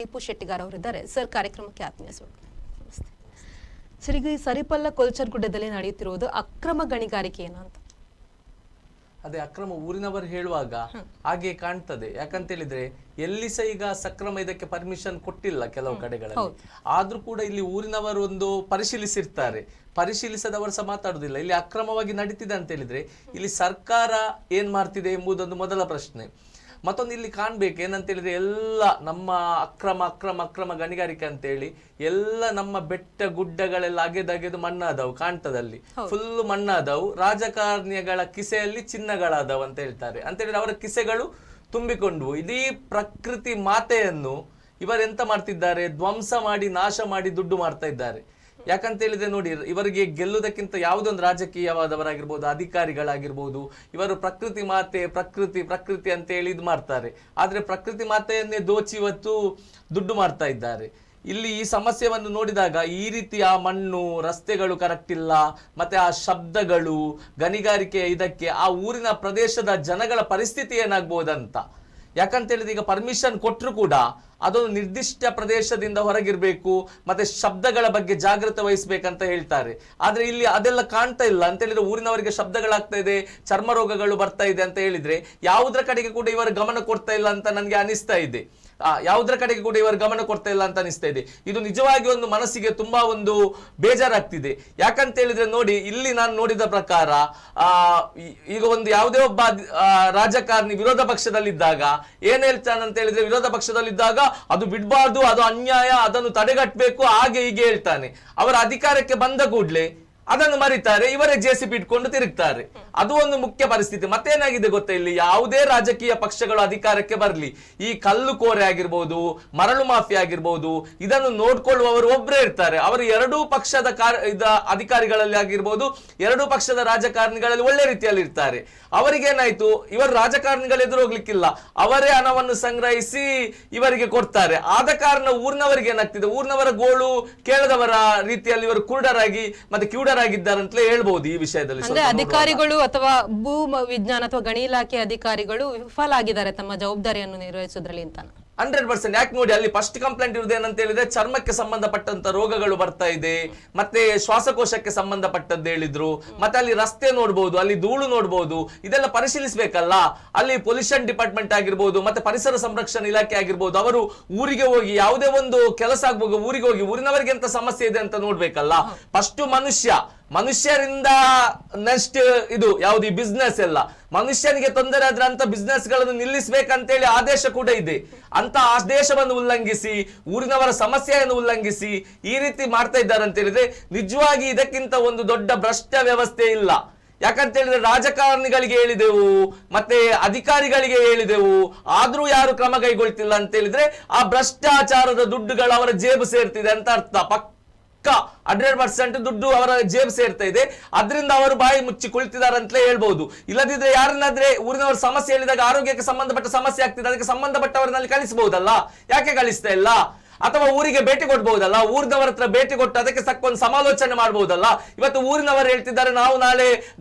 ದೀಪು ಶೆಟ್ಟಿಗಾರ್ ಅವರಿದ್ದಾರೆ ಸರ್. ಕಾರ್ಯಕ್ರಮಕ್ಕೆ ಆತ್ಮೀಯ ಸ್ವಾಗತ. ನಮಸ್ತೆ ಸರ್. ಈಗ ಈ ಸರಿಪಲ್ಲ ಕೊಲ್ಚರ್ಗುಡ್ಡದಲ್ಲಿ ನಡೆಯುತ್ತಿರುವುದು ಅಕ್ರಮ ಗಣಿಗಾರಿಕೆ ಏನಂತ? ಅದೇ ಅಕ್ರಮ ಊರಿನವರು ಹೇಳುವಾಗ ಹಾಗೆ ಕಾಣ್ತದೆ. ಯಾಕಂತ ಹೇಳಿದ್ರೆ ಎಲ್ಲಿ ಸಹ ಈಗ ಸಕ್ರಮ ಇದಕ್ಕೆ ಪರ್ಮಿಷನ್ ಕೊಟ್ಟಿಲ್ಲ ಕೆಲವು ಕಡೆಗಳಲ್ಲಿ. ಆದ್ರೂ ಕೂಡ ಇಲ್ಲಿ ಊರಿನವರು ಒಂದು ಪರಿಶೀಲಿಸಿರ್ತಾರೆ, ಪರಿಶೀಲಿಸದವರು ಸಹ ಮಾತಾಡುದಿಲ್ಲ. ಇಲ್ಲಿ ಅಕ್ರಮವಾಗಿ ನಡೀತಿದೆ ಅಂತ ಹೇಳಿದ್ರೆ ಇಲ್ಲಿ ಸರ್ಕಾರ ಏನ್ ಮಾಡ್ತಿದೆ ಎಂಬುದೊಂದು ಮೊದಲ ಪ್ರಶ್ನೆ. ಮತ್ತೊಂದು ಇಲ್ಲಿ ಕಾಣ್ಬೇಕು ಏನಂತ ಹೇಳಿದ್ರೆ ಎಲ್ಲ ನಮ್ಮ ಅಕ್ರಮ ಗಣಿಗಾರಿಕೆ ಅಂತ ಹೇಳಿ ಎಲ್ಲ ನಮ್ಮ ಬೆಟ್ಟ ಗುಡ್ಡಗಳೆಲ್ಲ ಅಗೆದು ಮಣ್ಣಾದವು ಕಾಣ್ತದಲ್ಲಿ, ಫುಲ್ ಮಣ್ಣಾದವು. ರಾಜಕಾರಣಿಗಳ ಕಿಸೆಯಲ್ಲಿ ಚಿನ್ನಗಳಾದವು ಅಂತ ಹೇಳ್ತಾರೆ. ಅಂತ ಹೇಳಿದ್ರೆ ಅವರ ಕಿಸೆಗಳು ತುಂಬಿಕೊಂಡ್ವು. ಇಡೀ ಪ್ರಕೃತಿ ಮಾತೆಯನ್ನು ಇವರೆಂತ ಮಾಡ್ತಿದ್ದಾರೆ, ಧ್ವಂಸ ಮಾಡಿ ನಾಶ ಮಾಡಿ ದುಡ್ಡು ಮಾಡ್ತಾ ಇದ್ದಾರೆ. ಯಾಕಂತ ಹೇಳಿದ್ರೆ ನೋಡಿ, ಇವರಿಗೆ ಗೆಲ್ಲುವುದಕ್ಕಿಂತ ಯಾವುದೊಂದು ರಾಜಕೀಯವಾದವರಾಗಿರ್ಬೋದು, ಅಧಿಕಾರಿಗಳಾಗಿರ್ಬೋದು, ಇವರು ಪ್ರಕೃತಿ ಮಾತೆ ಪ್ರಕೃತಿ ಅಂತ ಹೇಳಿ ಇದು ಮಾಡ್ತಾರೆ. ಆದ್ರೆ ಪ್ರಕೃತಿ ಮಾತೆಯನ್ನೇ ದೋಚಿ ಇವತ್ತು ದುಡ್ಡು ಮಾಡ್ತಾ ಇದ್ದಾರೆ. ಇಲ್ಲಿ ಈ ಸಮಸ್ಯೆಯನ್ನು ನೋಡಿದಾಗ ಈ ರೀತಿಯ ಮಣ್ಣು, ರಸ್ತೆಗಳು ಕರೆಕ್ಟ್ ಇಲ್ಲ, ಮತ್ತೆ ಆ ಶಬ್ದಗಳು, ಗಣಿಗಾರಿಕೆ, ಇದಕ್ಕೆ ಆ ಊರಿನ ಪ್ರದೇಶದ ಜನಗಳ ಪರಿಸ್ಥಿತಿ ಏನಾಗ್ಬೋದಂತ. ಯಾಕಂತ ಹೇಳಿದ್ರೆ ಈಗ ಪರ್ಮಿಷನ್ ಕೊಟ್ಟರು ಕೂಡ ಅದೊಂದು ನಿರ್ದಿಷ್ಟ ಪ್ರದೇಶದಿಂದ ಹೊರಗಿರ್ಬೇಕು, ಮತ್ತೆ ಶಬ್ದಗಳ ಬಗ್ಗೆ ಜಾಗೃತಿ ವಹಿಸ್ಬೇಕಂತ ಹೇಳ್ತಾರೆ. ಆದ್ರೆ ಇಲ್ಲಿ ಅದೆಲ್ಲ ಕಾಣ್ತಾ ಇಲ್ಲ. ಅಂತ ಹೇಳಿದ್ರೆ ಊರಿನವರಿಗೆ ಶಬ್ದಗಳಾಗ್ತಾ ಇದೆ, ಚರ್ಮ ರೋಗಗಳು ಬರ್ತಾ ಇದೆ ಅಂತ ಹೇಳಿದ್ರೆ ಯಾವುದ್ರ ಕಡೆಗೆ ಕೂಡ ಇವರು ಗಮನ ಕೊಡ್ತಾ ಇಲ್ಲ ಅಂತ ನನಗೆ ಅನಿಸ್ತಾ ಇದೆ. ಯಾವುದ್ರ ಕಡೆಗೆ ಕೂಡ ಇವರು ಗಮನ ಕೊಡ್ತಾ ಇಲ್ಲ ಅಂತ ಅನಿಸ್ತಾ ಇದೆ. ಇದು ನಿಜವಾಗಿ ಒಂದು ಮನಸ್ಸಿಗೆ ತುಂಬಾ ಒಂದು ಬೇಜಾರಾಗ್ತಿದೆ. ಯಾಕಂತ ಹೇಳಿದ್ರೆ ನೋಡಿ, ಇಲ್ಲಿ ನಾನು ನೋಡಿದ ಪ್ರಕಾರ ಈಗ ಒಂದು ಯಾವುದೇ ಒಬ್ಬ ರಾಜಕಾರಣಿ ವಿರೋಧ ಪಕ್ಷದಲ್ಲಿದ್ದಾಗ ಏನ್ ಹೇಳ್ತಾನೆ ಅಂತ ಹೇಳಿದ್ರೆ, ವಿರೋಧ ಪಕ್ಷದಲ್ಲಿದ್ದಾಗ ಅದು ಬಿಡಬಾರ್ದು, ಅದು ಅನ್ಯಾಯ, ಅದನ್ನು ತಡೆಗಟ್ಟಬೇಕು, ಹಾಗೆ ಹೀಗೆ ಹೇಳ್ತಾನೆ. ಅವರ ಅಧಿಕಾರಕ್ಕೆ ಬಂದ ಕೂಡಲೇ ಅದನ್ನು ಮರಿತಾರೆ, ಇವರೇ ಜೆಸಿಬಿ ಇಟ್ಕೊಂಡು ತಿರುಗ್ತಾರೆ. ಅದು ಒಂದು ಮುಖ್ಯ ಪರಿಸ್ಥಿತಿ. ಮತ್ತೇನಾಗಿದೆ ಗೊತ್ತಾ, ಇಲ್ಲಿ ಯಾವುದೇ ರಾಜಕೀಯ ಪಕ್ಷಗಳು ಅಧಿಕಾರಕ್ಕೆ ಬರಲಿ, ಈ ಕಲ್ಲು ಕೋರೆ ಆಗಿರ್ಬೋದು, ಮರಳು ಮಾಫಿಯಾ ಆಗಿರ್ಬೋದು, ಇದನ್ನು ನೋಡ್ಕೊಳ್ಳುವವರು ಒಬ್ಬರೇ ಇರ್ತಾರೆ. ಅವರು ಎರಡೂ ಪಕ್ಷದ ಅಧಿಕಾರಿಗಳಲ್ಲಿ ಆಗಿರ್ಬೋದು, ಎರಡೂ ಪಕ್ಷದ ರಾಜಕಾರಣಿಗಳಲ್ಲಿ ಒಳ್ಳೆ ರೀತಿಯಲ್ಲಿ ಇರ್ತಾರೆ. ಅವರಿಗೇನಾಯ್ತು, ಇವರು ರಾಜಕಾರಣಿಗಳು ಎದುರು ಹೋಗ್ಲಿಕ್ಕಿಲ್ಲ, ಅವರೇ ಹಣವನ್ನು ಸಂಗ್ರಹಿಸಿ ಇವರಿಗೆ ಕೊಡ್ತಾರೆ. ಆದ ಕಾರಣ ಊರಿನವರಿಗೆ ಏನಾಗ್ತಿದೆ, ಊರಿನವರ ಗೋಳು ಕೇಳದವರ ರೀತಿಯಲ್ಲಿ ಇವರು ಕುರುಡರಾಗಿ ಮತ್ತೆ ಕಿವುಡರಾಗಿದ್ದಾರಂತಲೇ ಹೇಳ್ಬಹುದು. ಈ ವಿಷಯದಲ್ಲಿ ಅಂದ್ರೆ ಅಧಿಕಾರಿಗಳು ಅಥವಾ ಭೂ ವಿಜ್ಞಾನ ಅಥವಾ ಗಣಿ ಇಲಾಖೆ ಅಧಿಕಾರಿಗಳು ವಿಫಲ ಆಗಿದ್ದಾರೆ ತಮ್ಮ ಜವಾಬ್ದಾರಿಯನ್ನು ನಿರ್ವಹಿಸೋದ್ರಲ್ಲಿ ಅಂತ. 100%. ಯಾಕೆ ನೋಡಿ, ಅಲ್ಲಿ ಫಸ್ಟ್ ಕಂಪ್ಲೇಂಟ್ ಇರುವುದು ಏನಂತ ಹೇಳಿದ್ರೆ ಚರ್ಮಕ್ಕೆ ಸಂಬಂಧಪಟ್ಟಂತ ರೋಗಗಳು ಬರ್ತಾ ಇದೆ, ಮತ್ತೆ ಶ್ವಾಸಕೋಶಕ್ಕೆ ಸಂಬಂಧಪಟ್ಟದ್ದು ಹೇಳಿದ್ರು. ಮತ್ತೆ ಅಲ್ಲಿ ರಸ್ತೆ ನೋಡ್ಬೋದು, ಅಲ್ಲಿ ಧೂಳು ನೋಡ್ಬೋದು, ಇದೆಲ್ಲ ಪರಿಶೀಲಿಸಬೇಕಲ್ಲ. ಅಲ್ಲಿ ಪೊಲ್ಯೂಷನ್ ಡಿಪಾರ್ಟ್ಮೆಂಟ್ ಆಗಿರ್ಬೋದು, ಮತ್ತೆ ಪರಿಸರ ಸಂರಕ್ಷಣಾ ಇಲಾಖೆ ಆಗಿರ್ಬೋದು, ಅವರು ಊರಿಗೆ ಹೋಗಿ ಯಾವುದೇ ಒಂದು ಕೆಲಸ ಆಗ್ಬೋದು, ಊರಿಗೆ ಹೋಗಿ ಊರಿನವರಿಗೆ ಎಂತ ಸಮಸ್ಯೆ ಇದೆ ಅಂತ ನೋಡ್ಬೇಕಲ್ಲ. ಫಸ್ಟ್ ಮನುಷ್ಯರಿಂದ ನೆಕ್ಸ್ಟ್ ಇದು ಯಾವ್ದು ಈ ಬಿಸ್ನೆಸ್ ಎಲ್ಲ. ಮನುಷ್ಯನಿಗೆ ತೊಂದರೆ ಆದ್ರೆ ಅಂತ ಬಿಸ್ನೆಸ್ ಗಳನ್ನು ನಿಲ್ಲಿಸಬೇಕಂತೇಳಿ ಆದೇಶ ಕೂಡ ಇದೆ. ಅಂತ ಆದೇಶವನ್ನು ಉಲ್ಲಂಘಿಸಿ, ಊರಿನವರ ಸಮಸ್ಯೆಯನ್ನು ಉಲ್ಲಂಘಿಸಿ ಈ ರೀತಿ ಮಾಡ್ತಾ ಇದ್ದಾರೆ ಅಂತ ಹೇಳಿದ್ರೆ ನಿಜವಾಗಿ ಇದಕ್ಕಿಂತ ಒಂದು ದೊಡ್ಡ ಭ್ರಷ್ಟ ವ್ಯವಸ್ಥೆ ಇಲ್ಲ. ಯಾಕಂತ ಹೇಳಿದ್ರೆ ರಾಜಕಾರಣಿಗಳಿಗೆ ಹೇಳಿದೆವು, ಮತ್ತೆ ಅಧಿಕಾರಿಗಳಿಗೆ ಹೇಳಿದೆವು, ಆದ್ರೂ ಯಾರು ಕ್ರಮ ಕೈಗೊಳ್ತಿಲ್ಲ ಅಂತ ಹೇಳಿದ್ರೆ ಆ ಭ್ರಷ್ಟಾಚಾರದ ದುಡ್ಡುಗಳು ಅವರ ಜೇಬು ಸೇರ್ತಿದೆ ಅಂತ ಅರ್ಥ. 100% ದುಡ್ಡು ಅವರ ಜೇಬು ಸೇರ್ತಾ ಇದೆ. ಅದರಿಂದ ಅವರು ಬಾಯಿ ಮುಚ್ಚಿ ಕುಳಿತಿದ್ದಾರೆ ಅಂತಲೇ ಹೇಳ್ಬಹುದು. ಇಲ್ಲದಿದ್ರೆ ಯಾರನ್ನಾದ್ರೆ ಊರಿನವರ ಸಮಸ್ಯೆ ಹೇಳಿದಾಗ ಆರೋಗ್ಯಕ್ಕೆ ಸಂಬಂಧಪಟ್ಟ ಸಮಸ್ಯೆ ಆಗ್ತಿದೆ, ಅದಕ್ಕೆ ಸಂಬಂಧಪಟ್ಟವರನ್ನಲ್ಲಿ ಕಳಿಸಬಹುದಲ್ಲ, ಯಾಕೆ ಕಳಿಸ್ತಾ ಇಲ್ಲ? ಅಥವಾ ಊರಿಗೆ ಭೇಟಿ ಕೊಡ್ಬಹುದಲ್ಲ, ಊರಿನವರ ಹತ್ರ ಭೇಟಿ ಕೊಟ್ಟು ಅದಕ್ಕೆ ಒಂದು ಸಮಾಲೋಚನೆ ಮಾಡಬಹುದಲ್ಲ. ಇವತ್ತು ಊರಿನವರು ಹೇಳ್ತಿದ್ದಾರೆ ನಾವು ನಾಳೆ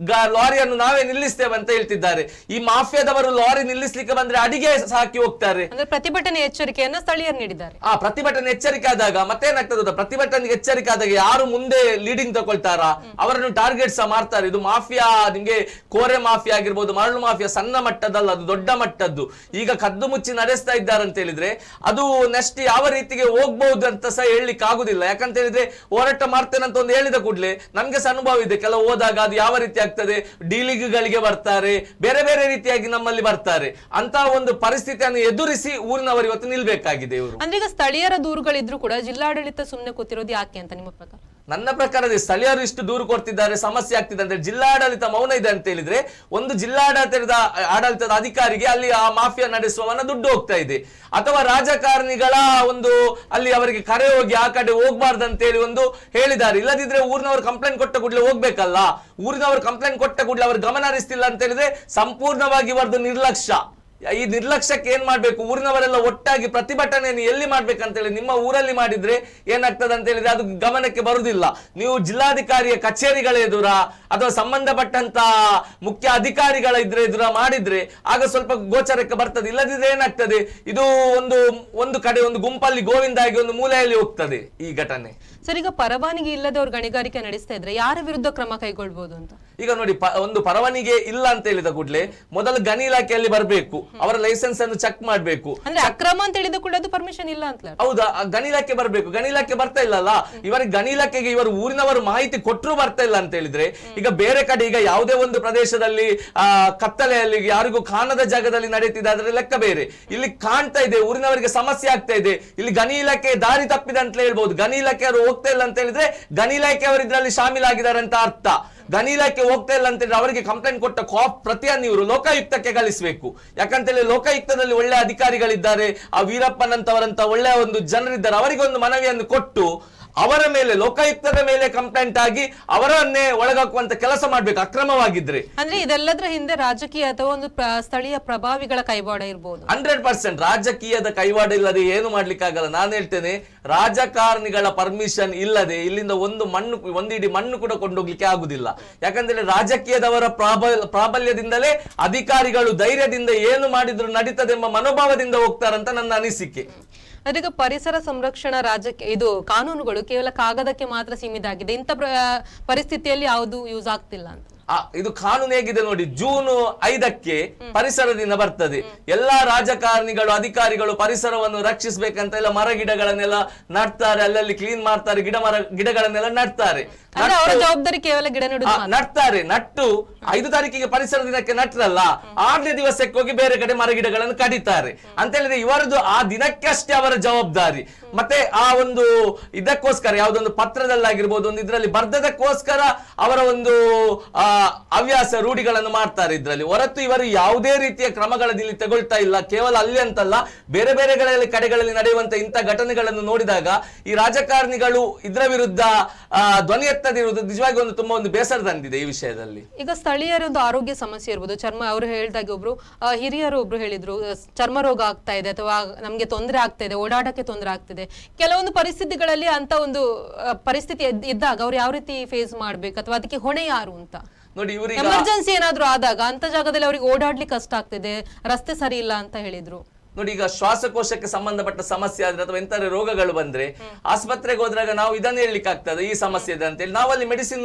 ಲಾರಿಯನ್ನು ನಾವೇ ನಿಲ್ಲಿಸ್ತೇವೆ ಅಂತ ಹೇಳ್ತಿದ್ದಾರೆ. ಈ ಮಾಫಿಯಾದವರು ಲಾರಿ ನಿಲ್ಲಿಸ್ಲಿಕ್ಕೆ ಬಂದ್ರೆ ಅಡಿಗೆ ಹಾಕಿ ಹೋಗ್ತಾರೆ. ಪ್ರತಿಭಟನೆ ಎಚ್ಚರಿಕೆಯನ್ನ ಸ್ಥಳೀಯರು ನೀಡಿದ್ದಾರೆ. ಪ್ರತಿಭಟನೆ ಎಚ್ಚರಿಕೆ ಆದಾಗ ಮತ್ತೇನಾಗ್ತದೆ, ಪ್ರತಿಭಟನೆಗೆ ಎಚ್ಚರಿಕೆ ಆದಾಗ ಯಾರು ಮುಂದೆ ಲೀಡಿಂಗ್ ತಗೊಳ್ತಾರ ಅವರನ್ನು ಟಾರ್ಗೆಟ್ ಸಹ ಮಾಡ್ತಾರೆ. ಇದು ಮಾಫಿಯಾ, ನಿಮ್ಗೆ ಕೋರೆ ಮಾಫಿಯಾ ಆಗಿರ್ಬೋದು, ಮರಳು ಮಾಫಿಯಾ ಸಣ್ಣ ಮಟ್ಟದಲ್ಲ, ಅದು ದೊಡ್ಡ ಮಟ್ಟದ್ದು. ಈಗ ಕದ್ದು ಮುಚ್ಚಿ ನಡೆಸ್ತಾ ಇದ್ದಾರೆ ಅಂತ ಹೇಳಿದ್ರೆ ಅದು ನೆಕ್ಸ್ಟ್ ಯಾವ ರೀತಿಗೆ ಹೋಗ್ಬಹುದು ಅಂತ ಸಹ ಹೇಳಲಿಕ್ಕೆ ಆಗುದಿಲ್ಲ. ಯಾಕಂತ ಹೇಳಿದ್ರೆ ಹೋರಾಟ ಮಾಡ್ತೇನೆ ಅಂತ ಒಂದು ಹೇಳಿದ ಕೂಡಲೇ ನಮ್ಗೆ ಸಹ ಅನುಭವ ಇದೆ, ಕೆಲವು ಹೋದಾಗ ಅದು ಯಾವ ರೀತಿ ಆಗ್ತದೆ, ಡೀಲಿಂಗ್ಗಳಿಗೆ ಬರ್ತಾರೆ, ಬೇರೆ ಬೇರೆ ರೀತಿಯಾಗಿ ನಮ್ಮಲ್ಲಿ ಬರ್ತಾರೆ. ಅಂತ ಒಂದು ಪರಿಸ್ಥಿತಿಯನ್ನು ಎದುರಿಸಿ ಊರಿನವರು ಇವತ್ತು ನಿಲ್ಬೇಕಾಗಿದೆ. ಇವರು ಅಂದ್ರೆ ಈಗ ಸ್ಥಳೀಯರ ದೂರುಗಳಿದ್ರು ಕೂಡ ಜಿಲ್ಲಾಡಳಿತ ಸುಮ್ಮನೆ ಕೂತಿರೋದು ಯಾಕೆ ಅಂತ ನಿಮ್ಮ ಪ್ರಕಾರ? ನನ್ನ ಪ್ರಕಾರ ಸ್ಥಳೀಯರು ಇಷ್ಟು ದೂರು ಕೊಡ್ತಿದ್ದಾರೆ, ಸಮಸ್ಯೆ ಆಗ್ತಿದೆ ಅಂದ್ರೆ ಜಿಲ್ಲಾಡಳಿತ ಮೌನ ಇದೆ ಅಂತ ಹೇಳಿದ್ರೆ, ಒಂದು ಆಡಳಿತದ ಅಧಿಕಾರಿಗೆ ಅಲ್ಲಿ ಆ ಮಾಫಿಯಾ ನಡೆಸುವವನ ದುಡ್ಡು ಹೋಗ್ತಾ ಇದೆ, ಅಥವಾ ರಾಜಕಾರಣಿಗಳ ಒಂದು ಅಲ್ಲಿ ಅವರಿಗೆ ಕರೆ ಹೋಗಿ ಆ ಕಡೆ ಹೋಗ್ಬಾರ್ದು ಅಂತ ಹೇಳಿ ಒಂದು ಹೇಳಿದ್ದಾರೆ. ಇಲ್ಲದಿದ್ರೆ ಊರಿನವರು ಕಂಪ್ಲೇಂಟ್ ಕೊಟ್ಟ ಕೂಡಲೇ ಹೋಗ್ಬೇಕಲ್ಲ. ಊರಿನವರು ಕಂಪ್ಲೇಂಟ್ ಕೊಟ್ಟ ಕೂಡಲೇ ಅವರು ಗಮನ ಹರಿಸ್ತಿಲ್ಲ ಅಂತ ಹೇಳಿದ್ರೆ ಸಂಪೂರ್ಣವಾಗಿ ಇವರದ್ದು ನಿರ್ಲಕ್ಷ್ಯ. ಈ ನಿರ್ಲಕ್ಷ್ಯಕ್ಕೆ ಏನ್ ಮಾಡ್ಬೇಕು, ಊರಿನವರೆಲ್ಲ ಒಟ್ಟಾಗಿ ಪ್ರತಿಭಟನೆಯನ್ನು ಎಲ್ಲಿ ಮಾಡ್ಬೇಕಂತೇಳಿ ನಿಮ್ಮ ಊರಲ್ಲಿ ಮಾಡಿದ್ರೆ ಏನಾಗ್ತದೆ ಅಂತ ಹೇಳಿದ್ರೆ ಅದು ಗಮನಕ್ಕೆ ಬರುದಿಲ್ಲ. ನೀವು ಜಿಲ್ಲಾಧಿಕಾರಿಯ ಕಚೇರಿಗಳ ಎದುರ ಅಥವಾ ಸಂಬಂಧಪಟ್ಟಂತ ಮುಖ್ಯ ಅಧಿಕಾರಿಗಳ ಎದುರ ಮಾಡಿದ್ರೆ ಆಗ ಸ್ವಲ್ಪ ಗೋಚರಕ್ಕೆ ಬರ್ತದೆ. ಇಲ್ಲದಿದ್ರೆ ಏನಾಗ್ತದೆ, ಇದು ಒಂದು ಕಡೆ ಒಂದು ಗುಂಪಲ್ಲಿ ಗೋವಿಂದ ಆಗಿ ಒಂದು ಮೂಲೆಯಲ್ಲಿ ಹೋಗ್ತದೆ ಈ ಘಟನೆ. ಸರ್, ಈಗ ಪರವಾನಗಿ ಇಲ್ಲದವ್ರು ಗಣಿಗಾರಿಕೆ ನಡೆಸ್ತಾ ಇದ್ರೆ ಯಾರ ವಿರುದ್ಧ ಕ್ರಮ ಕೈಗೊಳ್ಬಹುದು ಅಂತ? ಈಗ ನೋಡಿ, ಒಂದು ಪರವಾನಗಿ ಇಲ್ಲ ಅಂತ ಹೇಳಿದ ಕೂಡಲೇ ಮೊದಲು ಗಣಿ ಇಲಾಖೆಯಲ್ಲಿ ಬರಬೇಕು, ಅವರ ಲೈಸೆನ್ಸ್ ಅನ್ನು ಚೆಕ್ ಮಾಡಬೇಕು. ಅಂದ್ರೆ ಅಕ್ರಮ ಅಂತ ಹೇಳಿದ ಕೂಡ ಅದು ಪರ್ಮಿಷನ್ ಇಲ್ಲ ಅಂತ? ಹೌದಾ, ಗಣಿ ಇಲಾಖೆ ಬರಬೇಕು. ಗಣಿ ಇಲಾಖೆ ಬರ್ತಾ ಇಲ್ಲಲ್ಲ, ಇವರಿಗೆ ಗಣಿ ಇಲಾಖೆಗೆ ಇವರು ಊರಿನವರು ಮಾಹಿತಿ ಕೊಟ್ಟರು ಬರ್ತಾ ಇಲ್ಲ ಅಂತ ಹೇಳಿದ್ರೆ, ಈಗ ಬೇರೆ ಕಡೆ ಈಗ ಯಾವುದೇ ಒಂದು ಪ್ರದೇಶದಲ್ಲಿ ಕತ್ತಲೆಯಲ್ಲಿ ಯಾರಿಗೂ ಕಾಣದ ಜಾಗದಲ್ಲಿ ನಡೀತಿದೆ, ಅದರ ಲೆಕ್ಕ ಬೇರೆ. ಇಲ್ಲಿ ಕಾಣ್ತಾ ಇದೆ, ಊರಿನವರಿಗೆ ಸಮಸ್ಯೆ ಆಗ್ತಾ ಇದೆ, ಇಲ್ಲಿ ಗಣಿ ಇಲಾಖೆ ದಾರಿ ತಪ್ಪಿದೆ ಅಂತ ಹೇಳ್ಬಹುದು. ಗಣಿ ಇಲಾಖೆ ಅವರು ಹೋಗ್ತಾ ಇಲ್ಲ ಅಂತ ಹೇಳಿದ್ರೆ ಗಣಿ ಇಲಾಖೆ ಅವರು ಇದರಲ್ಲಿ ಶಾಮೀಲಾಗಿದ್ದಾರೆ ಅಂತ ಅರ್ಥ. ಗಣಿ ಇಲಾಖೆ ಹೋಗ್ತಾ ಇಲ್ಲ ಅಂತ ಹೇಳಿದ್ರೆ ಅವರಿಗೆ ಕಂಪ್ಲೇಂಟ್ ಕೊಟ್ಟ ಪ್ರತಿಯನ್ನು ಇವರು ಲೋಕಾಯುಕ್ತಕ್ಕೆ ಕಳಿಸಬೇಕು. ಯಾಕಂತೇಳಿ ಲೋಕಾಯುಕ್ತದಲ್ಲಿ ಒಳ್ಳೆ ಅಧಿಕಾರಿಗಳಿದ್ದಾರೆ, ಆ ವೀರಪ್ಪನಂತವರಂತ ಒಳ್ಳೆಯ ಒಂದು ಜನರಿದ್ದಾರೆ, ಅವರಿಗೆ ಒಂದು ಮನವಿಯನ್ನು ಕೊಟ್ಟು ಅವರ ಮೇಲೆ, ಲೋಕಾಯುಕ್ತದ ಮೇಲೆ ಕಂಪ್ಲೇಂಟ್ ಆಗಿ ಅವರನ್ನೇ ಒಳಗಾಕುವಂತ ಕೆಲಸ ಮಾಡ್ಬೇಕು ಅಕ್ರಮವಾಗಿದ್ರೆ. ಅಂದ್ರೆ ಇದೆಲ್ಲದರ ಹಿಂದೆ ರಾಜಕೀಯ ಅಥವಾ ಒಂದು ಸ್ಥಳೀಯ ಪ್ರಭಾವಿಗಳ ಕೈವಾಡ ಇರಬಹುದು. 100% ರಾಜಕೀಯದ ಕೈವಾಡ ಇಲ್ಲದೆ ಏನು ಮಾಡ್ಲಿಕ್ಕೆ ಆಗಲ್ಲ. ನಾನು ಹೇಳ್ತೇನೆ, ರಾಜಕಾರಣಿಗಳ ಪರ್ಮಿಷನ್ ಇಲ್ಲದೆ ಇಲ್ಲಿಂದ ಒಂದು ಇಡೀ ಮಣ್ಣು ಕೂಡ ಕೊಂಡೋಗ್ಲಿಕ್ಕೆ ಆಗುದಿಲ್ಲ. ಯಾಕಂದ್ರೆ ರಾಜಕೀಯದವರ ಪ್ರಾಬಲ್ಯದಿಂದಲೇ ಅಧಿಕಾರಿಗಳು ಧೈರ್ಯದಿಂದ ಏನು ಮಾಡಿದ್ರು ನಡೀತದೆ ಎಂಬ ಮನೋಭಾವದಿಂದ ಹೋಗ್ತಾರಂತ ನನ್ನ ಅನಿಸಿಕೆ. ಅದೀಗ ಪರಿಸರ ಸಂರಕ್ಷಣಾ ಇದು ಕಾನೂನುಗಳು ಕೇವಲ ಕಾಗದಕ್ಕೆ ಮಾತ್ರ ಸೀಮಿತ ಆಗಿದೆ. ಇಂಥ ಪರಿಸ್ಥಿತಿಯಲ್ಲಿ ಯಾವುದು ಯೂಸ್ ಆಗ್ತಿಲ್ಲ ಅಂತ. ಇದು ಕಾನೂನು ಹೇಗಿದೆ ನೋಡಿ, ಜೂನ್ 5ಕ್ಕೆ ಪರಿಸರ ದಿನ ಬರ್ತದೆ. ಎಲ್ಲಾ ರಾಜಕಾರಣಿಗಳು, ಅಧಿಕಾರಿಗಳು ಪರಿಸರವನ್ನು ರಕ್ಷಿಸಬೇಕಂತ ಎಲ್ಲ ಮರ ಗಿಡಗಳನ್ನೆಲ್ಲ ನಡ್ತಾರೆ, ಅಲ್ಲಲ್ಲಿ ಕ್ಲೀನ್ ಮಾಡ್ತಾರೆ, ಗಿಡಗಳನ್ನೆಲ್ಲ ನಡ್ತಾರೆ. ಅವರ ಜವಾಬ್ದಾರಿ ಕೇವಲ ಗಿಡ ನಡ್ತಾರೆ. ನಟ್ಟು 5 ತಾರೀಕಿಗೆ ಪರಿಸರ ದಿನಕ್ಕೆ ನಟ್ರಲ್ಲ, 6ನೇ ದಿವಸಕ್ಕೆ ಹೋಗಿ ಬೇರೆ ಕಡೆ ಮರ ಗಿಡಗಳನ್ನು ಕಡಿತಾರೆ ಅಂತ ಹೇಳಿದ್ರೆ ಇವರದು ಆ ದಿನಕ್ಕಷ್ಟೇ ಅವರ ಜವಾಬ್ದಾರಿ. ಮತ್ತೆ ಆ ಒಂದು ಇದಕ್ಕೋಸ್ಕರ ಯಾವುದೊಂದು ಪತ್ರದಲ್ಲಾಗಿರ್ಬೋದು, ಒಂದು ಇದರಲ್ಲಿ ಬರ್ದದಕ್ಕೋಸ್ಕರ ಅವರ ಒಂದು ಹವ್ಯಾಸ ರೂಢಿಗಳನ್ನು ಮಾಡ್ತಾರೆ ಇದ್ರಲ್ಲಿ ಹೊರತು ಇವರು ಯಾವುದೇ ರೀತಿಯ ಕ್ರಮಗಳನ್ನು ಇಲ್ಲಿ ತಗೊಳ್ತಾ ಇಲ್ಲ. ಕೇವಲ ಅಲ್ಲಿ ಅಂತಲ್ಲ, ಬೇರೆ ಬೇರೆ ಕಡೆಗಳಲ್ಲಿ ನಡೆಯುವಂತ ಇಂಥ ಘಟನೆಗಳನ್ನು ನೋಡಿದಾಗ ಈ ರಾಜಕಾರಣಿಗಳು ಇದರ ವಿರುದ್ಧ ಧ್ವನಿ ಎತ್ತದಿರುವುದು ನಿಜವಾಗಿ ತುಂಬಾ ಒಂದು ಬೇಸರ ತಂದಿದೆ ಈ ವಿಷಯದಲ್ಲಿ. ಈಗ ಸ್ಥಳೀಯರ ಒಂದು ಆರೋಗ್ಯ ಸಮಸ್ಯೆ ಇರ್ಬೋದು, ಚರ್ಮ, ಅವರು ಹೇಳಿದಾಗ ಹಿರಿಯರು ಒಬ್ರು ಹೇಳಿದ್ರು ಚರ್ಮ ರೋಗ ಆಗ್ತಾ ಇದೆ ಅಥವಾ ನಮ್ಗೆ ತೊಂದರೆ ಆಗ್ತಾ ಇದೆ, ಓಡಾಡಕ್ಕೆ ತೊಂದರೆ ಆಗ್ತಿದೆ. ಕೆಲವೊಂದು ಪರಿಸ್ಥಿತಿಗಳಲ್ಲಿ ಅಂತ ಒಂದು ಪರಿಸ್ಥಿತಿ ಇದ್ದಾಗ ಅವ್ರು ಯಾವ ರೀತಿ ಫೇಸ್ ಮಾಡ್ಬೇಕು ಅಥವಾ ಅದಕ್ಕೆ ಹೊಣೆ ಯಾರು ಅಂತ ನೋಡಿ. ಇವರಿಗೆ ಎಮರ್ಜೆನ್ಸಿ ಏನಾದ್ರು ಆದಾಗ ಅಂತ ಜಾಗದಲ್ಲಿ ಅವ್ರಿಗೆ ಓಡಾಡ್ಲಿಕ್ಕೆ ಕಷ್ಟ ಆಗ್ತಿದೆ, ರಸ್ತೆ ಸರಿ ಇಲ್ಲ ಅಂತ ಹೇಳಿದ್ರು. ನೋಡಿ, ಈಗ ಶ್ವಾಸಕೋಶಕ್ಕೆ ಸಂಬಂಧಪಟ್ಟ ಸಮಸ್ಯೆ ಆದ್ರೆ ಅಥವಾ ಎಂತ ರೋಗಗಳು ಬಂದ್ರೆ ಆಸ್ಪತ್ರೆಗೆ ಹೋದಾಗ ನಾವು ಇದನ್ನ ಹೇಳಲಿಕ್ಕೆ ಆಗ್ತದೆ, ಈ ಸಮಸ್ಯೆ ಇದೆ ಅಂತ ಹೇಳಿ ನಾವಲ್ಲಿ ಮೆಡಿಸಿನ್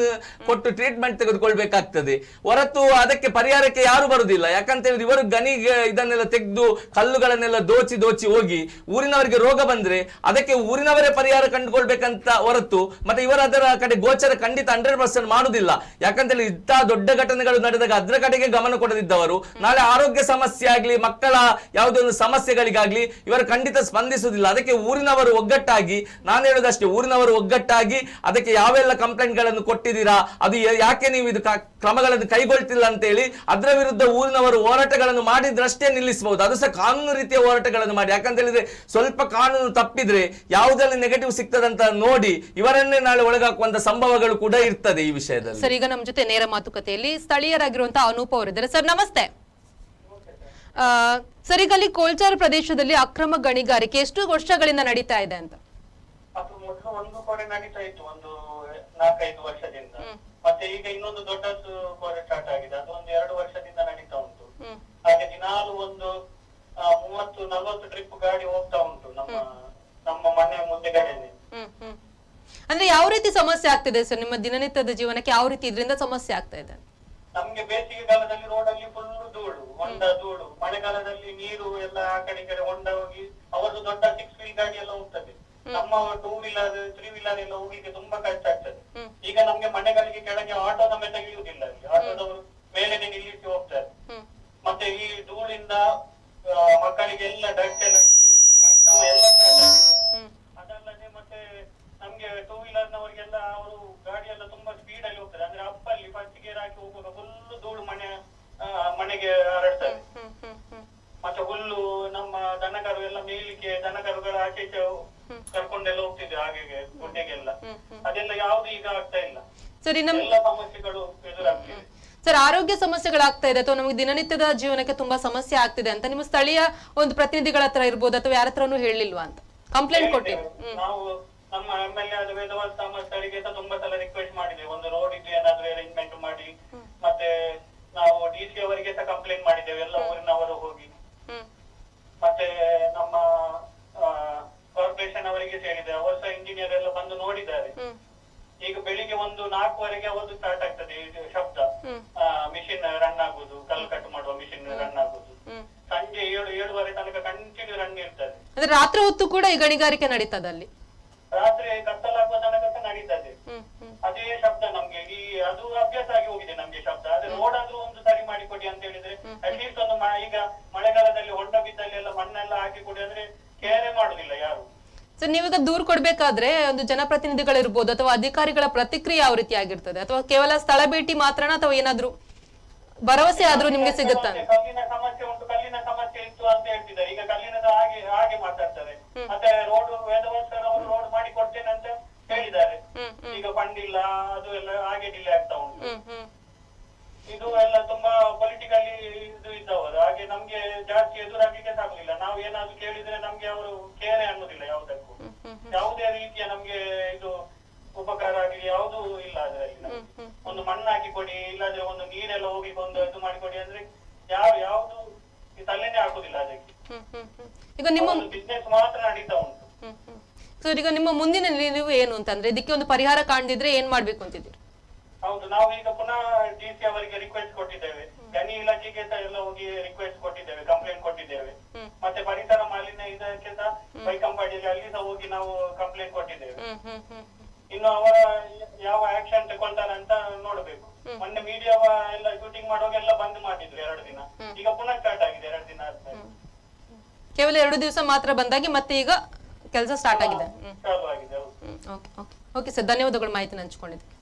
ಕೊಟ್ಟು ಟ್ರೀಟ್ಮೆಂಟ್ ತೆಗೆದುಕೊಳ್ಬೇಕಾಗ್ತದೆ. ಹೊರತು ಅದಕ್ಕೆ ಪರಿಹಾರಕ್ಕೆ ಯಾರು ಬರುದಿಲ್ಲ. ಯಾಕಂತ ಹೇಳಿದ್ರೆ ಇವರು ಗಣಿಗೆ ಇದನ್ನೆಲ್ಲ ತೆಗೆದು ಕಲ್ಲುಗಳನ್ನೆಲ್ಲ ದೋಚಿ ಹೋಗಿ ಊರಿನವರಿಗೆ ರೋಗ ಬಂದ್ರೆ ಅದಕ್ಕೆ ಊರಿನವರೇ ಪರಿಹಾರ ಕಂಡುಕೊಳ್ಬೇಕಂತ ಹೊರತು ಮತ್ತೆ ಇವರು ಅದರ ಕಡೆ ಗೋಚರ ಖಂಡಿತ 100% ಮಾಡುದಿಲ್ಲ. ಯಾಕಂತ ಹೇಳಿ ಇಂಥ ದೊಡ್ಡ ಘಟನೆಗಳು ನಡೆದಾಗ ಅದರ ಕಡೆಗೆ ಗಮನ ಕೊಡದಿದ್ದವರು ನಾಳೆ ಆರೋಗ್ಯ ಸಮಸ್ಯೆ ಆಗ್ಲಿ, ಮಕ್ಕಳ ಯಾವುದೋ ಒಂದು ಸಮಸ್ಯೆಗಳಿಗಾಗ್ಲಿ ಇವರು ಖಂಡಿತ ಸ್ಪಂದಿಸುವುದಿಲ್ಲ. ಅದಕ್ಕೆ ಊರಿನವರು ಒಗ್ಗಟ್ಟಾಗಿ, ನಾನು ಹೇಳುದಷ್ಟೇ, ಊರಿನವರು ಒಗ್ಗಟ್ಟಾಗಿ ಅದಕ್ಕೆ ಯಾವೆಲ್ಲ ಕಂಪ್ಲೇಂಟ್ ಗಳನ್ನು ಕೊಟ್ಟಿದ್ದೀರಾ, ಅದು ಯಾಕೆ ನೀವು ಇದು ಕ್ರಮಗಳನ್ನು ಕೈಗೊಳ್ತಿಲ್ಲ ಅಂತ ಹೇಳಿ ಅದರ ವಿರುದ್ಧ ಊರಿನವರು ಹೋರಾಟಗಳನ್ನು ಮಾಡಿದ್ರಷ್ಟೇ ನಿಲ್ಲಿಸಬಹುದು. ಅದು ಸಹ ಕಾನೂನು ರೀತಿಯ ಹೋರಾಟಗಳನ್ನು ಮಾಡಿ. ಯಾಕಂತ ಹೇಳಿದ್ರೆ ಸ್ವಲ್ಪ ಕಾನೂನು ತಪ್ಪಿದ್ರೆ ಯಾವುದ್ರಲ್ಲಿ ನೆಗೆಟಿವ್ ಸಿಗ್ತದಂತ ನೋಡಿ ಇವರನ್ನೇ ನಾಳೆ ಒಳಗಾಕುವಂತ ಸಂಭವಗಳು ಕೂಡ ಇರ್ತದೆ ಈ ವಿಷಯದಲ್ಲಿ. ಸರ್, ಈಗ ನಮ್ಮ ಜೊತೆ ನೇರ ಮಾತುಕತೆಯಲ್ಲಿ ಸ್ಥಳೀಯರಾಗಿರುವಂತಹ ಅನೂಪ್ ಅವರಿದ್ದಾರೆ. ಸರ್, ನಮಸ್ತೆ. ಸರ್, ಈಗ ಅಲ್ಲಿ ಕೋಲ್ಚಾರ ಪ್ರದೇಶದಲ್ಲಿ ಅಕ್ರಮ ಗಣಿಗಾರಿಕೆ ಎಷ್ಟು ವರ್ಷಗಳಿಂದ ನಡೀತಾ ಇದೆ ಅಂತ? ಅದು ಮೊದಲು ಒಂದು ಕೋರೆ ನಡೀತಾ ಇತ್ತು, ಒಂದು 4-5 ವರ್ಷದಿಂದ. ಮತ್ತೆ ಈಗ ಇನ್ನೊಂದು ದೊಡ್ಡ ಕೋರೆ ಸ್ಟಾರ್ಟ್ ಆಗಿದೆ, ಅದು ಒಂದು 2 ವರ್ಷದಿಂದ ನಡೀತಾ ಉಂಟು. ಹಾಗೆ ದಿನಾಲು ಒಂದು 30-40 ಟ್ರಿಪ್ ಗಾಡಿ ಹೋಗ್ತಾ ಉಂಟು ನಮ್ಮ ಮನೆ ಮುಂದೆಗಡೆನೆ. ಅಂದ್ರೆ ಯಾವ ರೀತಿ ಸಮಸ್ಯೆ ಆಗ್ತಿದೆ ಸರ್ ನಿಮ್ಮ ದಿನನಿತ್ಯದ ಜೀವನಕ್ಕೆ? ಯಾವ ರೀತಿ ಇದರಿಂದ ಸಮಸ್ಯೆ ಆಗ್ತಾ ಇದೆ? ನಮ್ಗೆ ಬೇಸಿಗೆ ಕಾಲದಲ್ಲಿ ರೋಡಲ್ಲಿ ಫುಲ್ ಧೂಳು, ಹೊಂಡ ಧೂಳು. ಮಳೆಗಾಲದಲ್ಲಿ ನೀರು ಎಲ್ಲ ಆ ಕಡೆ ಈ ಕಡೆ ಹೊಂಡ ಹೋಗಿ ಅವರದ್ದು ದೊಡ್ಡ 6 ವೀಲ್ ಗಾಡಿ ಎಲ್ಲ ಹೋಗ್ತದೆ. ನಮ್ಮ 2 ವೀಲರ್ 3 ವೀಲರ್ ಎಲ್ಲ ಹೋಗ್ಲಿಕ್ಕೆ ತುಂಬಾ ಕಷ್ಟ ಆಗ್ತದೆ. ಈಗ ನಮ್ಗೆ ಮನೆಗಳಿಗೆ ಕೆಳಗೆ ಆಟೋ ಸಮೇತ ಇಳಿಯುವುದಿಲ್ಲ, ಅಲ್ಲಿ ಆಟೋದವರು ಮೇಲೆ ನಿಲ್ಲಿಸಿ ಹೋಗ್ತಾರೆ. ಮತ್ತೆ ಈ ಧೂಳಿಂದ ಮಕ್ಕಳಿಗೆಲ್ಲ ಡಸ್ಟ್ ಎಲ್ಲ ಅದಲ್ಲದೆ ಮತ್ತೆ ನಮ್ಗೆ 2 ವೀಲರ್ ನವರಿಗೆಲ್ಲ ಅವರು ಗಾಡಿ ಎಲ್ಲ ತುಂಬಾ ಸ್ಪೀಡ್ ಅಲ್ಲಿ ಹೋಗ್ತಾರೆ. ಅಂದ್ರೆ ಅಪ್ಪಲ್ಲಿ ಫಸ್ಟ್ ಗೇರ್ ಹಾಕಿ ಹೋಗುವಾಗ ಫುಲ್ ಧೂಳು ಮನೆಗೆ ಹರಡ್ತದೆ. ಮತ್ತೆ ಹುಲ್ಲು ನಮ್ಮ ದನಕರು ಎಲ್ಲ ಮೇಯ್ಲಿಕ್ಕೆ ದನಕರುಗಳ ಆಚೆ ಕರ್ಕೊಂಡೆಲ್ಲ ಹೋಗ್ತಿದ್ದೆ ಹಾಗೆ ಗುಡ್ಡೆಗೆಲ್ಲ. ಅದೆಲ್ಲ ಯಾವ್ದು ಈಗ ಆಗ್ತಾ ಇಲ್ಲ. ಸರಿ, ಎಲ್ಲ ಸಮಸ್ಯೆಗಳು ಎದುರಾಗ್ತಿದೆ. ಸರ್, ಆರೋಗ್ಯ ಸಮಸ್ಯೆಗಳಾಗ್ತಾ ಇದೆ ಅಥವಾ ನಮಗೆ ದಿನನಿತ್ಯದ ಜೀವನಕ್ಕೆ ತುಂಬಾ ಸಮಸ್ಯೆ ಆಗ್ತಿದೆ ಅಂತ ನಿಮ್ಮ ಸ್ಥಳೀಯ ಒಂದು ಪ್ರತಿನಿಧಿಗಳ ಹತ್ರ ಇರ್ಬೋದು ಅಥವಾ ಯಾರ ಹತ್ರನೂ ಹೇಳಿಲ್ವಾ ಅಂತ ಕಂಪ್ಲೇಂಟ್ ಕೊಟ್ಟಿವಿ? ನಾವು ನಮ್ಮ MLA ಆದ ವೇದವಾದ ಸಾಮರ್ಥ್ಯರಿಗೆ ಸಹ ತುಂಬಾ ಸಲ ರಿಕ್ವೆಸ್ಟ್ ಮಾಡಿದ್ದೇವೆ, ಒಂದು ರೋಡ್ ಇದು ಏನಾದ್ರೂ ಅರೇಂಜ್ಮೆಂಟ್ ಮಾಡಿ. ಮತ್ತೆ ನಾವು DC ಅವರಿಗೆ ಸಹ ಕಂಪ್ಲೇಂಟ್ ಮಾಡಿದ್ದೇವೆ, ಎಲ್ಲ ಊರಿನವರು ಹೋಗಿ. ಮತ್ತೆ ನಮ್ಮ ಕಾರ್ಪೊರೇಷನ್ ಅವರಿಗೆ ಸೇರಿದೆ, ಅವರು ಸಹ ಇಂಜಿನಿಯರ್ ಎಲ್ಲ ಬಂದು ನೋಡಿದ್ದಾರೆ. ಈಗ ಬೆಳಿಗ್ಗೆ 4:00 ಅವತ್ತು ಸ್ಟಾರ್ಟ್ ಆಗ್ತದೆ ಇದು ಶಬ್ದ, ಮಿಷಿನ್ ರನ್ ಆಗುದು, ಕಲ್ಲು ಕಟ್ ಮಾಡುವ ಮಿಷಿನ್ ರನ್ ಆಗುದು. ಸಂಜೆ 7:30 ತನಕ ಕಂಟಿನ್ಯೂ ರನ್ ಇರ್ತದೆ. ಅಂದ್ರೆ ರಾತ್ರಿ ಹೊತ್ತು ಕೂಡ ಈ ಗಣಿಗಾರಿಕೆ ನಡೀತದ ಅಲ್ಲಿ? ರಾತ್ರಿ ಕತ್ತಲಾಗುವ ತನಕ ಸಹ ನಡೀತದೆ ಅದೇ ಶಬ್ದ. ನಮ್ಗೆ ಅದು ಅಭ್ಯಾಸ ಆಗಿ ಹೋಗಿದೆ ನಮ್ಗೆ ಶಬ್ದ. ಆದ್ರೆ ರೋಡ್ ಆದ್ರೂ ಒಂದು ಸರಿ ಮಾಡಿಕೊಡಿ ಅಂತ ಹೇಳಿದ್ರೆ, ಅಟ್ಲೀಸ್ಟ್ ಒಂದು ಈಗ ಮಳೆಗಾಲದಲ್ಲಿ ಹೊಂಡ ಬಿದ್ದಲ್ಲಿ ಎಲ್ಲ ಮಣ್ಣೆಲ್ಲ ಹಾಕಿ ಕೊಡಿ ಅಂದ್ರೆ ಕೇರೆ ಮಾಡುದಿಲ್ಲ ಯಾರು. ಸರ್, ನೀವೀಗ ದೂರು ಕೊಡ್ಬೇಕಾದ್ರೆ ಒಂದು ಜನಪ್ರತಿನಿಧಿಗಳಿರ್ಬೋದು ಅಥವಾ ಅಧಿಕಾರಿಗಳ ಪ್ರತಿಕ್ರಿಯೆ ಯಾವ ರೀತಿ ಆಗಿರ್ತದೆ, ಅಥವಾ ಕೇವಲ ಸ್ಥಳ ಭೇಟಿ ಮಾತ್ರನ ಅಥವಾ ಏನಾದ್ರೂ ಭರವಸೆ ಆದ್ರೂ ನಿಮ್ಗೆ ಸಿಗುತ್ತಾ? ಕಲ್ಲಿನ ಸಮಸ್ಯೆ ಉಂಟು, ಕಲ್ಲಿನ ಸಮಸ್ಯೆ ಇತ್ತು ಅಂತ ಹೇಳ್ತಿದ್ದಾರೆ. ಈಗ ಕಲ್ಲಿನದ ಹಾಗೆ ಮಾತಾಡ್ತಾರೆ. ಮತ್ತೆ ರೋಡ್ ವೇದವಾಸರ್ ಅವರು ರೋಡ್ ಮಾಡಿ ಕೊಡ್ತೇನೆ ಅಂತ ಹೇಳಿದ್ದಾರೆ. ಈಗ ಫಂಡ್ ಇಲ್ಲ, ಅದು ಎಲ್ಲ ಹಾಗೆ ಡಿಲೇ ಆಗ್ತಾ ಉಂಟು. ಇದು ಎಲ್ಲ ತುಂಬಾ ಪೊಲಿಟಿಕಲಿ ಇದು ಇದ್ದವರು, ಹಾಗೆ ನಮ್ಗೆ ಜಾಸ್ತಿ ಎದುರಾಗ್ಲಿಕ್ಕೆ ಸಾಗುದಿಲ್ಲ. ನಾವು ಏನಾದ್ರು ಕೇಳಿದ್ರೆ ನಮ್ಗೆ ಅವರು ಕೇರೆ ಅನ್ನೋದಿಲ್ಲ ಯಾವುದಕ್ಕೂ. ಯಾವುದೇ ರೀತಿಯ ನಮ್ಗೆ ಇದು ಉಪಕಾರ ಆಗಲಿ ಯಾವುದೂ ಇಲ್ಲ ಅದರಲ್ಲಿ. ಒಂದು ಮಣ್ಣು ಹಾಕಿ ಕೊಡಿ, ಇಲ್ಲಾದ್ರೆ ಒಂದು ನೀರೆಲ್ಲ ಹೋಗಿ ಒಂದು ಇದು ಮಾಡಿಕೊಡಿ ಅಂದ್ರೆ ಯಾವ್ದು ತಲೆನೇ ಹಾಕುದಿಲ್ಲ ಅದಕ್ಕೆ. ಈಗ ನಿಮ್ಮ ಬಿಸ್ನೆಸ್ ಮಾತ್ರ ನಡೀತಾ ಉಂಟು. ಸರ್, ಈಗ ನಿಮ್ಮ ಮುಂದಿನ ನಿಲುವು ಏನು ಅಂತಂದ್ರೆ, ಇದಕ್ಕೆ ಒಂದು ಪರಿಹಾರ ಕಾಣದಿದ್ರೆ ಏನ್ ಮಾಡ್ಬೇಕು ಅಂತಿದ್ದೀರಿ? ಹೌದು, ನಾವು ಈಗ ಪುನಃ DC ಅವರಿಗೆ ರಿಕ್ವೆಸ್ಟ್ ಕೊಟ್ಟಿದ್ದೇವೆ, ಗಣಿ ಇಲಾಖೆಗೆ ಸಹ ಎಲ್ಲ ಹೋಗಿ ರಿಕ್ವೆಸ್ಟ್ ಕೊಟ್ಟಿದ್ದೇವೆ, ಕಂಪ್ಲೇಂಟ್ ಕೊಟ್ಟಿದ್ದೇವೆ. ಮತ್ತೆ ಪರಿಸರ ಮಾಲಿನ್ಯ ಇದಕ್ಕೆ ಸಹ ಬೈಕಂಪಾಡಿಯಲ್ಲಿ ಅಲ್ಲಿ ಸಹ ಹೋಗಿ ನಾವು ಕಂಪ್ಲೇಂಟ್ ಕೊಟ್ಟಿದ್ದೇವೆ. ಇನ್ನು ಅವರ ಯಾವ ಆಕ್ಷನ್ ತಗೊಳ್ತಾರೆ ಅಂತ ನೋಡ್ಬೇಕು. ಮೊನ್ನೆ ಮೀಡಿಯಾ ಎಲ್ಲ ಶೂಟಿಂಗ್ ಮಾಡುವಾಗ ಎಲ್ಲ ಬಂದ್ ಮಾಡಿದ್ರು 2 ದಿನ, ಈಗ ಪುನಃ ಸ್ಟಾರ್ಟ್ ಆಗಿದೆ 2 ದಿನ ಆದ್ಮೇಲೆ. ಕೇವಲ 2 ದಿವಸ ಮಾತ್ರ ಬಂದಾಗಿ ಮತ್ತೆ ಈಗ ಕೆಲಸ ಸ್ಟಾರ್ಟ್ ಆಗಿದೆ. ಚಾಲು ಆಗಿದೆ. ಓಕೆ ಸರ್, ಧನ್ಯವಾದಗಳು ಮಾಹಿತಿ ಹಂಚಿಕೊಂಡಿದ್ದು.